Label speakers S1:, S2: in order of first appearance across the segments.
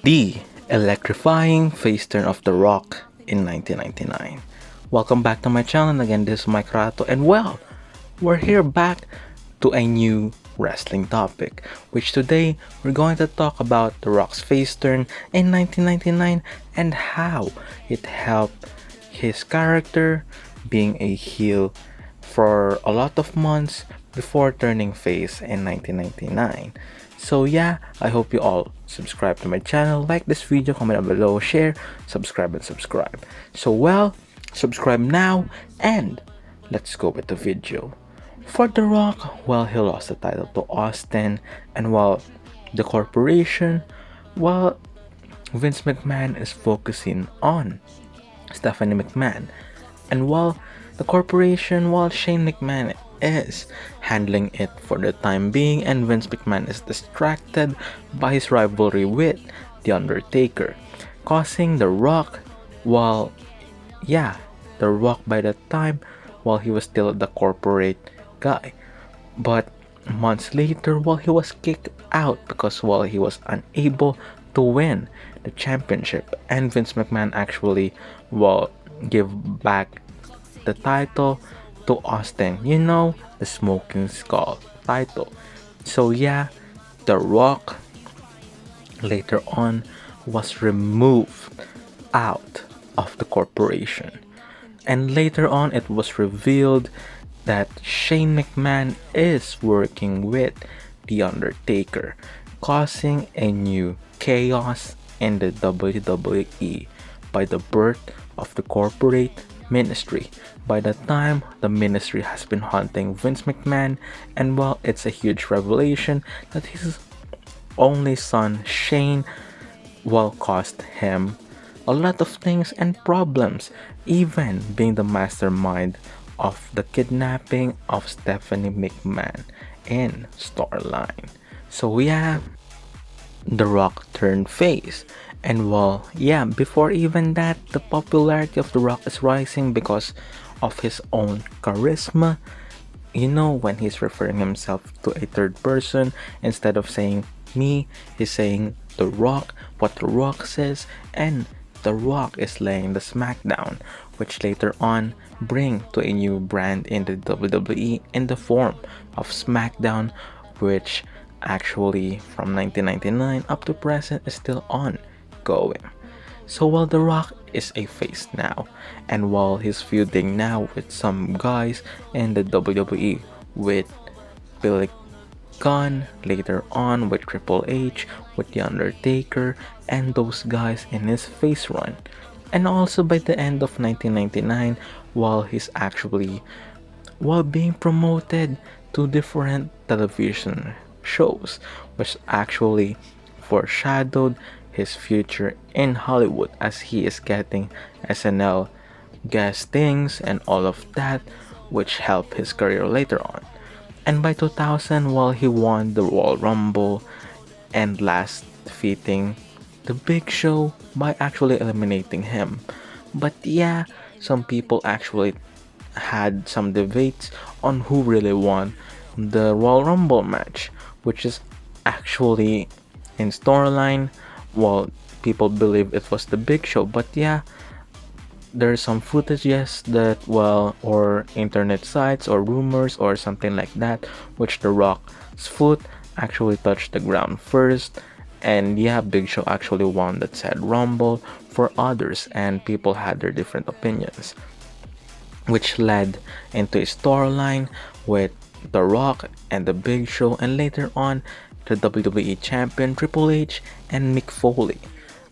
S1: The electrifying face turn of The Rock in 1999. Welcome back to my channel. Again, this is Mikeratto, and well, we're here back to a new wrestling topic, which today we're going to talk about The Rock's face turn in 1999 and how it helped his character being a heel for a lot of months before turning face in 1999. So yeah, I hope you all subscribe to my channel, like this video, comment down below, share, subscribe and subscribe. So well, subscribe now and let's go with the video. For The Rock, well, he lost the title to Austin, and while the corporation, well, Vince McMahon is focusing on Stephanie McMahon, and while the corporation, while Shane McMahon is handling it for the time being, and Vince McMahon is distracted by his rivalry with The Undertaker, causing The Rock, while The Rock by that time, while he was still the corporate guy, but months later, while he was kicked out because while he was unable to win the championship, and Vince McMahon actually give back the title to Austin, the Smoking Skull title. So yeah, The Rock later on was removed out of the corporation, and later on it was revealed that Shane McMahon is working with The Undertaker, causing a new chaos in the WWE by the birth of the corporate ministry. By the time the ministry has been hunting Vince McMahon, and well, it's a huge revelation that his only son Shane caused him a lot of things and problems, even being the mastermind of the kidnapping of Stephanie McMahon in Storyline. So yeah, The Rock turned face, and before even that, the popularity of The Rock is rising because of his own charisma. When he's referring himself to a third person, instead of saying me, he's saying The Rock, what The Rock says, and The Rock is laying the smackdown, which later on bring to a new brand in the WWE in the form of SmackDown, which actually from 1999 up to present is still ongoing. So while The Rock is a face now, and while he's feuding now with some guys in the WWE, with Billy Gunn, later on with Triple H, with The Undertaker, and those guys in his face run. And also by the end of 1999, while he's actually being promoted to different television shows, which actually foreshadowed his future in Hollywood, as he is getting SNL guestings and all of that, which helped his career later on. And by 2000, while he won the Royal Rumble and last defeating the Big Show by actually eliminating him. But yeah, some people actually had some debates on who really won the Royal Rumble match, which is actually in Storyline. Well, people believe it was the Big Show, but yeah, there's some footages that or internet sites or rumors or something like that, which The Rock's foot actually touched the ground first, and yeah, Big Show actually won that said Rumble for others, and people had their different opinions, which led into a storyline with The Rock and the Big Show, and later on the WWE Champion Triple H and Mick Foley.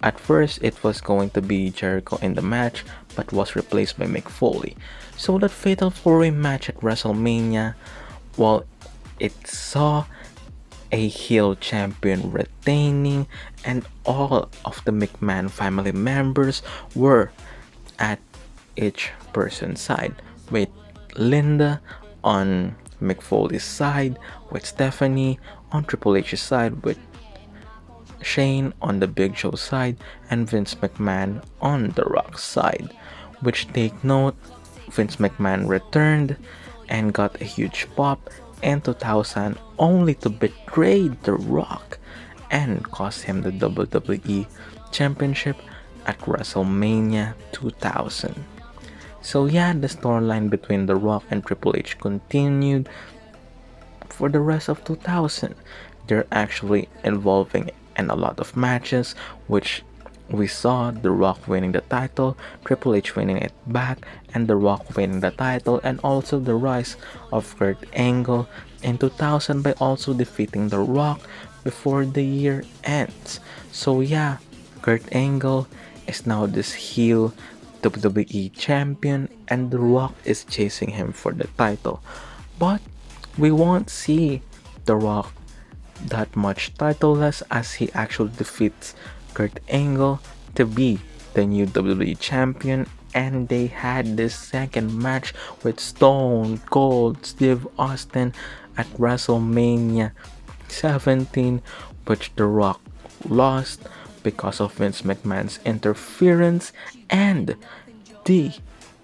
S1: At first, it was going to be Jericho in the match, but was replaced by Mick Foley. So that Fatal 4-Way match at WrestleMania, it saw a heel champion retaining, and all of the McMahon family members were at each person's side, with Linda on Mick Foley's side, with Stephanie on Triple H's side, with Shane on the Big Show side, and Vince McMahon on The Rock's side. Which, take note, Vince McMahon returned and got a huge pop in 2000, only to betray The Rock and cost him the WWE Championship at WrestleMania 2000. So yeah, the storyline between The Rock and Triple H continued for the rest of 2000. They're actually involving in a lot of matches, which we saw The Rock winning the title, Triple H winning it back, and The Rock winning the title, and also the rise of Kurt Angle in 2000 by also defeating The Rock before the year ends. So yeah, Kurt Angle is now this heel WWE champion, and The Rock is chasing him for the title. But we won't see The Rock that much titleless as he actually defeats Kurt Angle to be the new WWE champion, and they had this second match with Stone Cold Steve Austin at WrestleMania 17, which The Rock lost because of Vince McMahon's interference and the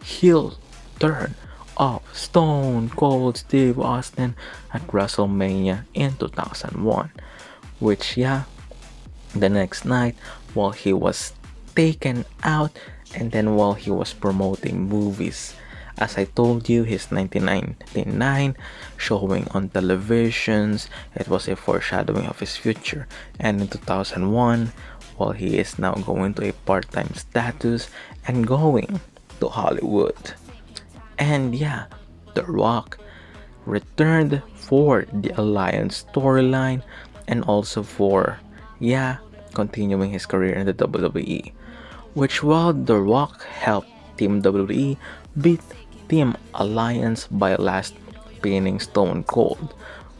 S1: heel turn of Stone Cold Steve Austin at WrestleMania in 2001, which yeah, the next night while he was taken out, and then while he was promoting movies. As I told you, his 1999 showing on televisions, it was a foreshadowing of his future. And in 2001, while he is now going to a part-time status and going to Hollywood. And yeah, The Rock returned for the Alliance storyline and also for, yeah, continuing his career in the WWE. Which while The Rock helped Team WWE beat Team Alliance by last pinning Stone Cold.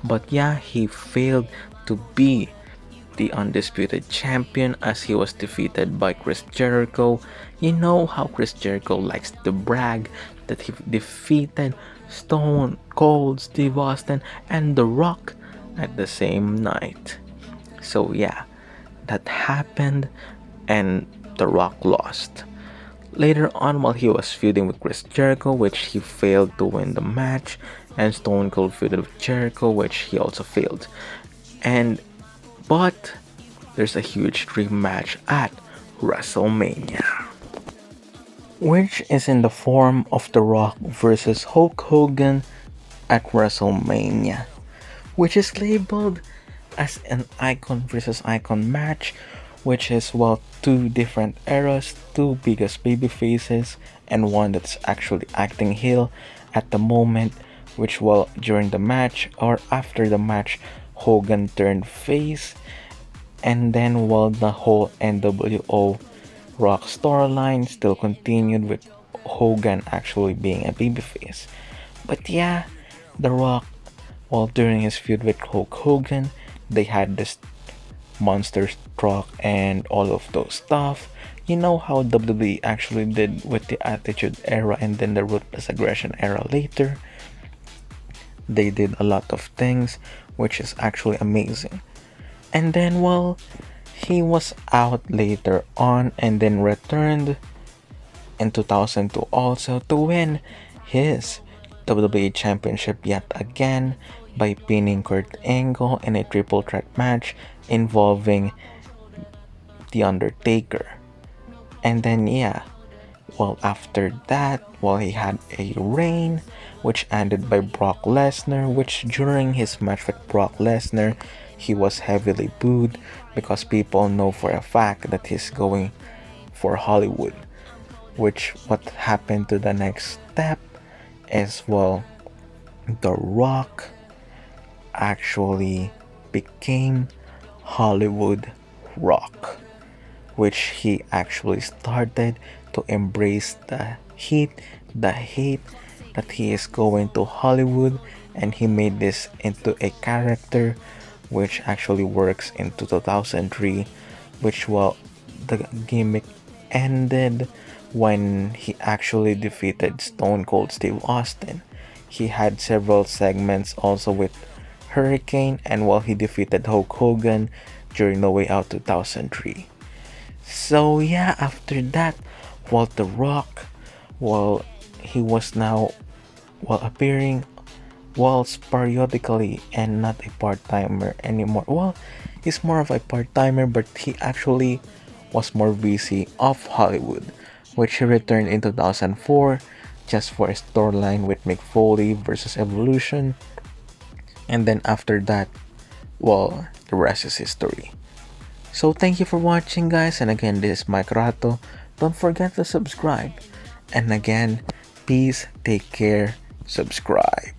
S1: But yeah, he failed to be the undisputed champion as he was defeated by Chris Jericho. You know how Chris Jericho likes to brag that he defeated Stone Cold Steve Austin and The Rock at the same night. So yeah, that happened and The Rock lost. Later on, while he was feuding with Chris Jericho, which he failed to win the match, and Stone Cold feuded with Jericho, which he also failed. But there's a huge dream match at WrestleMania, which is in the form of The Rock versus Hulk Hogan at WrestleMania, which is labeled as an icon versus icon match, which is well two different eras, two biggest baby faces, and one that's actually acting heel at the moment, which well during the match or after the match Hogan turned face, and then while the whole NWO Rock storyline still continued with Hogan actually being a babyface. But yeah, The Rock, while during his feud with Hulk Hogan, they had this monster truck and all of those stuff. You know how WWE actually did with the Attitude Era and then the Ruthless Aggression Era later. They did a lot of things, which is actually amazing. And then, well, he was out later on and then returned in 2002 also to win his WWE Championship yet again by pinning Kurt Angle in a triple threat match involving The Undertaker. And then yeah, well after that, well he had a reign which ended by Brock Lesnar, which during his match with Brock Lesnar, he was heavily booed because people know for a fact that he's going for Hollywood. Which what happened to the next step is well, The Rock actually became Hollywood Rock, which he actually started to embrace the heat, the hate that he is going to Hollywood, and he made this into a character which actually works into 2003, which well the gimmick ended when he actually defeated Stone Cold Steve Austin. He had several segments also with Hurricane, and while he defeated Hulk Hogan during No Way Out 2003. So yeah, after that, while The Rock, while he was now while appearing whilst periodically and not a part-timer anymore. Well, he's more of a part-timer, but he actually was more busy off Hollywood, which he returned in 2004 just for a storyline with Mick Foley versus Evolution. And then after that, well, the rest is history. So thank you for watching, guys, and again, this is Mikeratto. Don't forget to subscribe. And again, peace, take care, subscribe.